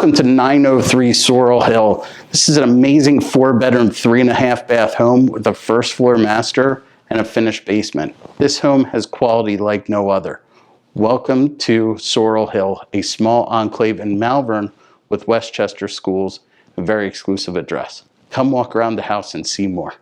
Welcome to 903 Sorrel Hill. This is an amazing 4-bedroom, 3.5-bath home with a first floor master and a finished basement. This home has quality like no other. Welcome to Sorrel Hill, a small enclave in Malvern with Westchester Schools, a very exclusive address. Come walk around the house and see more.